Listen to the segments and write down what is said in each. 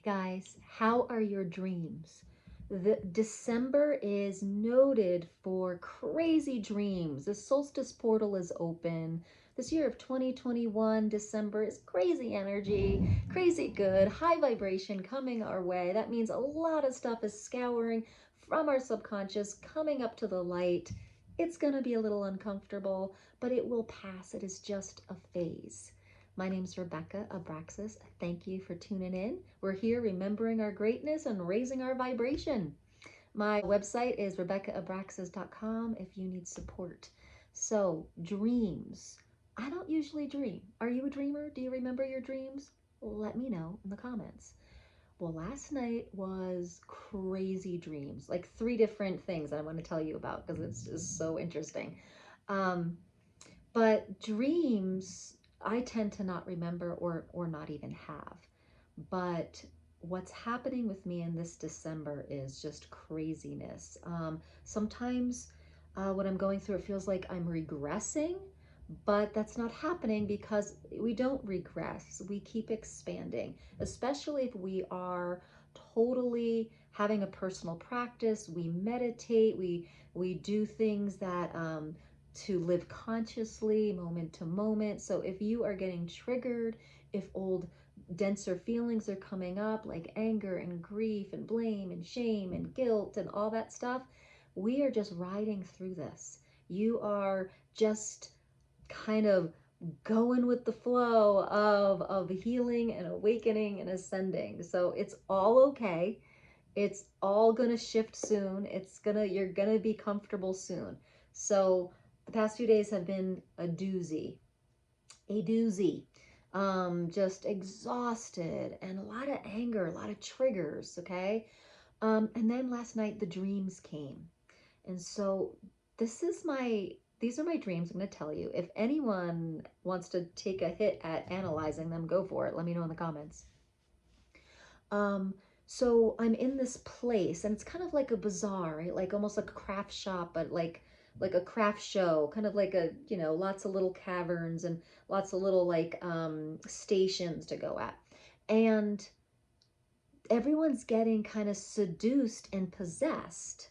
Guys, how are your dreams? The December is noted for crazy dreams. The solstice portal is open. This year of 2021, December is crazy energy, crazy good, high vibration coming our way. That means a lot of stuff is scouring from our subconscious, coming up to the light. It's going to be a little uncomfortable, but it will pass. It is just a phase. My name's Rebecca Abraxas. Thank you for tuning in. We're here remembering our greatness and raising our vibration. My website is RebeccaAbraxas.com if you need support. So, dreams. I don't usually dream. Are you a dreamer? Do you remember your dreams? Let me know in the comments. Well, last night was crazy dreams, like 3 different things that I want to tell you about because it's just so interesting. Um, but dreams, I tend to not remember or not even have. But what's happening with me in this December is just craziness. Sometimes what I'm going through, it feels like I'm regressing, but that's not happening because we don't regress. We keep expanding, especially if we are totally having a personal practice. We meditate, we do things that to live consciously, moment to moment. So if you are getting triggered, if old denser feelings are coming up like anger and grief and blame and shame and guilt and all that stuff, we are just riding through this. You are just kind of going with the flow of healing and awakening and ascending. So it's all okay. It's all gonna shift soon. You're gonna be comfortable soon. So the past few days have been a doozy, a doozy. Just exhausted and a lot of anger, a lot of triggers, okay? And then last night the dreams came. And so these are my dreams. I'm going to tell you. If anyone wants to take a hit at analyzing them, go for it. Let me know in the comments. Um, so I'm in this place and it's kind of like a bazaar, right? Like almost like a craft shop, but like a craft show, kind of like lots of little caverns and lots of little like stations to go at. And everyone's getting kind of seduced and possessed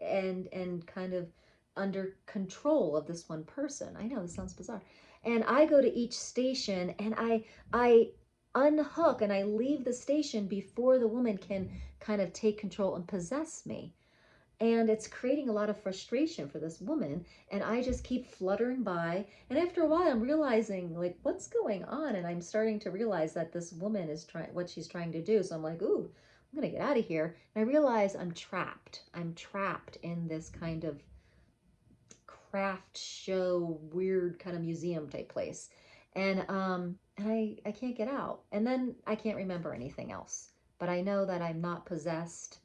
and kind of under control of this one person. I know this sounds bizarre. And I go to each station and I unhook and I leave the station before the woman can kind of take control and possess me. And it's creating a lot of frustration for this woman. And I just keep fluttering by. And after a while, I'm realizing, like, what's going on? And I'm starting to realize that this woman is trying what she's trying to do. So I'm like, ooh, I'm going to get out of here. And I realize I'm trapped. I'm trapped in this kind of craft show, weird kind of museum type place. And I can't get out. And then I can't remember anything else. But I know that I'm not possessed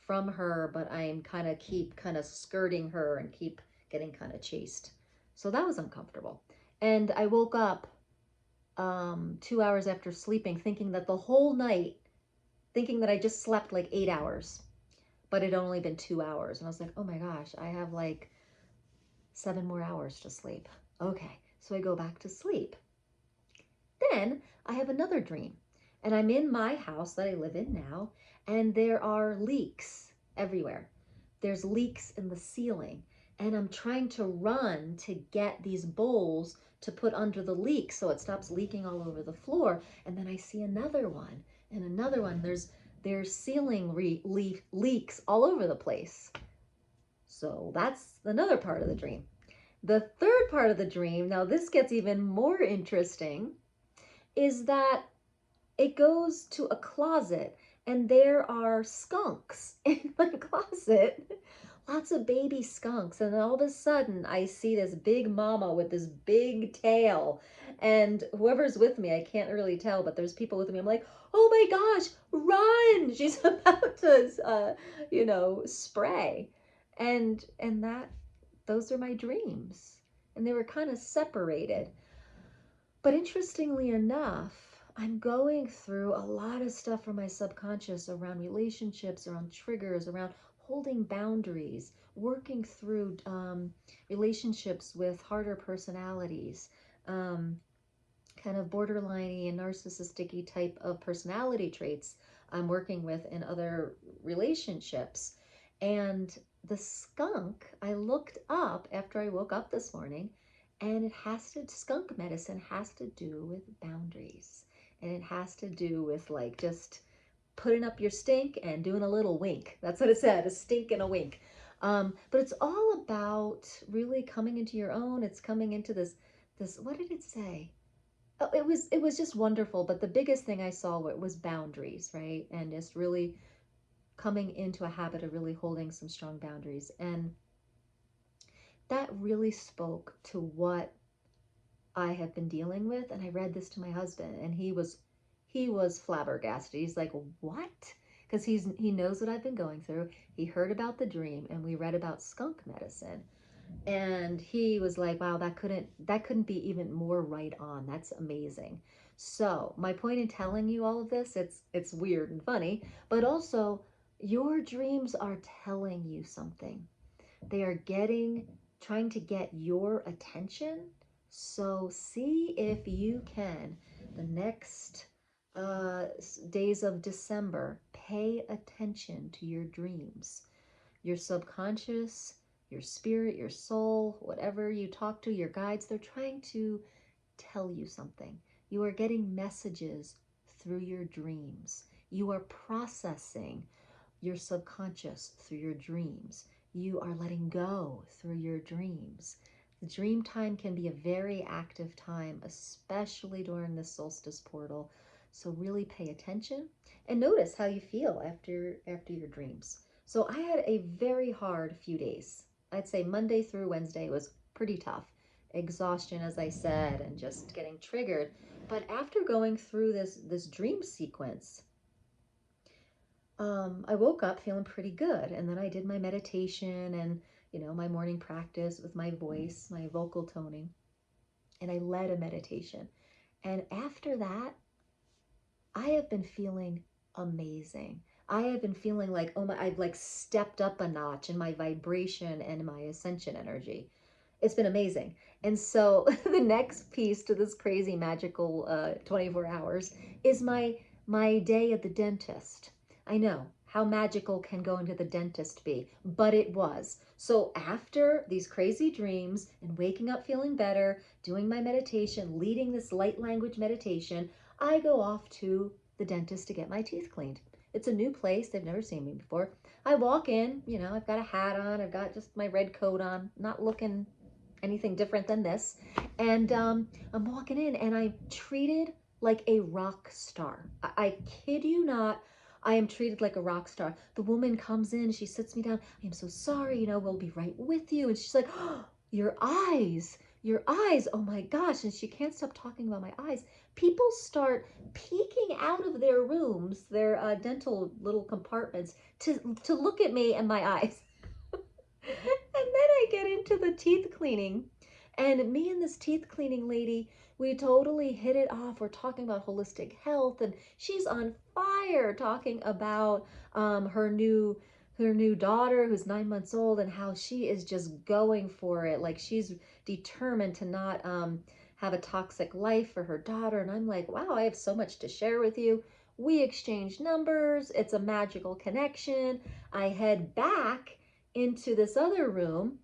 from her, but I'm keep kind of skirting her and keep getting kind of chased. So that was uncomfortable. And I woke up 2 hours after sleeping, thinking that the whole night, thinking that I just slept like 8 hours, but it had only been 2 hours. And I was like, oh my gosh, I have like 7 more hours to sleep. Okay, so I go back to sleep. Then I have another dream, and I'm in my house that I live in now, and there are leaks everywhere. There's leaks in the ceiling, and I'm trying to run to get these bowls to put under the leak so it stops leaking all over the floor. And then I see another one and another one. There's ceiling leaks all over the place. So that's another part of the dream. The third part of the dream, now this gets even more interesting, is that it goes to a closet and there are skunks in the closet. Lots of baby skunks. And all of a sudden I see this big mama with this big tail. And whoever's with me, I can't really tell, but there's people with me. I'm like, oh my gosh, run. She's about to, spray. And those are my dreams. And they were kind of separated. But interestingly enough, I'm going through a lot of stuff from my subconscious around relationships, around triggers, around holding boundaries, working through relationships with harder personalities, kind of borderline and narcissistic type of personality traits, I'm working with in other relationships. And the skunk, I looked up after I woke up this morning, and skunk medicine has to do with boundaries. And it has to do with like just putting up your stink and doing a little wink. That's what it said, a stink and a wink. But it's all about really coming into your own. It's coming into this, what did it say? Oh, it was just wonderful. But the biggest thing I saw was boundaries, right? And just really coming into a habit of really holding some strong boundaries. And that really spoke to what I have been dealing with. And I read this to my husband, and he was flabbergasted. He's like, "What?" Because he knows what I've been going through. He heard about the dream, and we read about skunk medicine, and he was like, "Wow, that couldn't be even more right on. That's amazing." So my point in telling you all of this, it's weird and funny, but also your dreams are telling you something. They are trying to get your attention. So see if you can, the next days of December, pay attention to your dreams. Your subconscious, your spirit, your soul, whatever you talk to, your guides, they're trying to tell you something. You are getting messages through your dreams. You are processing your subconscious through your dreams. You are letting go through your dreams. The dream time can be a very active time, especially during the solstice portal. So really pay attention and notice how you feel after your dreams. So I had a very hard few days. I'd say Monday through Wednesday was pretty tough. Exhaustion, as I said, and just getting triggered. But after going through this dream sequence, I woke up feeling pretty good. And then I did my meditation and, my morning practice with my voice, my vocal toning, and I led a meditation. And after that, I have been feeling amazing. I have been feeling like, oh my, I've like stepped up a notch in my vibration and my ascension energy. It's been amazing. And so the next piece to this crazy magical 24 hours is my day at the dentist. I know how magical can going to the dentist be, but it was. So after these crazy dreams and waking up feeling better, doing my meditation, leading this light language meditation, I go off to the dentist to get my teeth cleaned. It's a new place. They've never seen me before. I walk in, I've got a hat on, I've got just my red coat on, not looking anything different than this. And I'm walking in and I'm treated like a rock star. I kid you not. I am treated like a rock star. The woman comes in, she sits me down. I am so sorry, we'll be right with you. And she's like, oh, your eyes, your eyes. Oh my gosh. And she can't stop talking about my eyes. People start peeking out of their rooms, their dental little compartments to look at me and my eyes. And then I get into the teeth cleaning. And me and this teeth cleaning lady, we totally hit it off. We're talking about holistic health, and she's on fire talking about her new daughter who's 9 months old and how she is just going for it. Like she's determined to not have a toxic life for her daughter. And I'm like, wow, I have so much to share with you. We exchange numbers. It's a magical connection. I head back into this other room,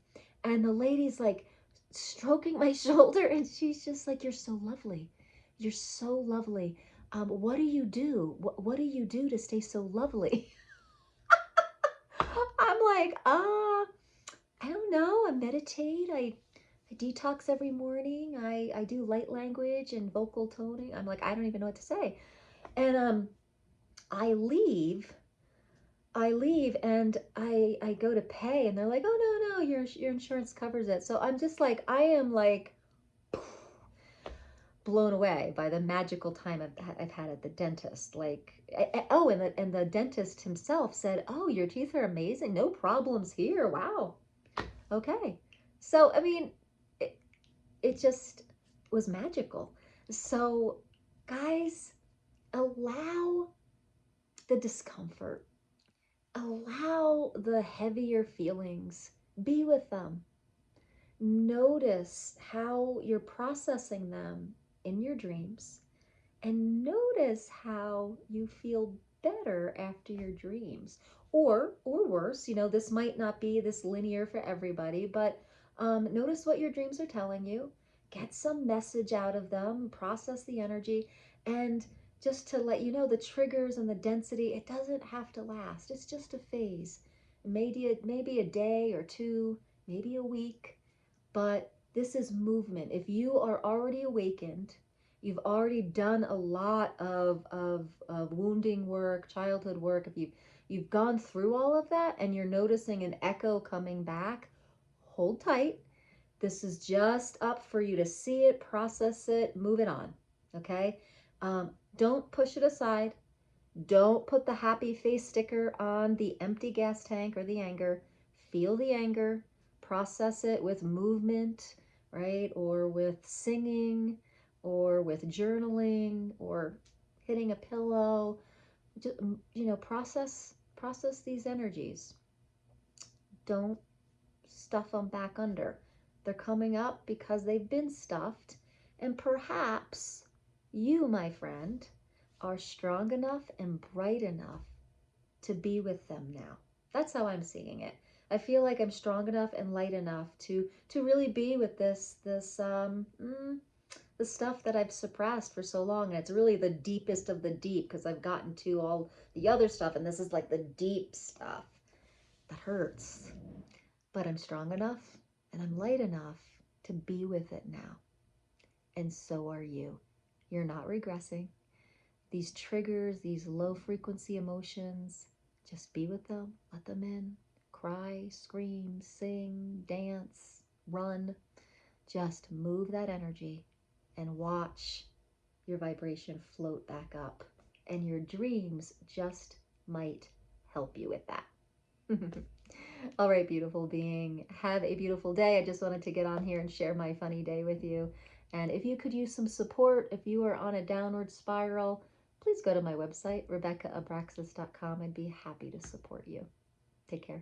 and the lady's like stroking my shoulder, and she's just like, you're so lovely, you're so lovely. What do you do, what do you do to stay so lovely? I'm like, I don't know. I meditate. I detox every morning. I do light language and vocal toning. I'm like, I don't even know what to say. And I leave and I go to pay, and they're like, oh no, your insurance covers it. So I'm just like, I am like blown away by the magical time I've had at the dentist. Like, oh, and the dentist himself said, oh, your teeth are amazing, no problems here. Wow. Okay. So I mean, it just was magical. So guys, allow the discomfort. Allow the heavier feelings, be with them. Notice how you're processing them in your dreams, and notice how you feel better after your dreams. Or worse, this might not be this linear for everybody, but notice what your dreams are telling you. Get some message out of them, process the energy, and just to let you know, the triggers and the density, it doesn't have to last. It's just a phase. Maybe a day or two, maybe a week, but this is movement. If you are already awakened, you've already done a lot of wounding work, childhood work. If you've gone through all of that and you're noticing an echo coming back, hold tight. This is just up for you to see it, process it, move it on. Okay? Don't push it aside. Don't put the happy face sticker on the empty gas tank or the anger. Feel the anger, process it with movement, right? Or with singing, or with journaling, or hitting a pillow. Just, process these energies. Don't stuff them back under. They're coming up because they've been stuffed, and perhaps you, my friend, are strong enough and bright enough to be with them now. That's how I'm seeing it. I feel like I'm strong enough and light enough to really be with the stuff that I've suppressed for so long. And it's really the deepest of the deep, because I've gotten to all the other stuff, and this is like the deep stuff that hurts. But I'm strong enough and I'm light enough to be with it now. And so are you. You're not regressing. These triggers, these low frequency emotions, just be with them, let them in. Cry, scream, sing, dance, run. Just move that energy and watch your vibration float back up. And your dreams just might help you with that. All right, beautiful being. Have a beautiful day. I just wanted to get on here and share my funny day with you. And if you could use some support, if you are on a downward spiral, please go to my website, RebeccaAbraxas.com. I'd be happy to support you. Take care.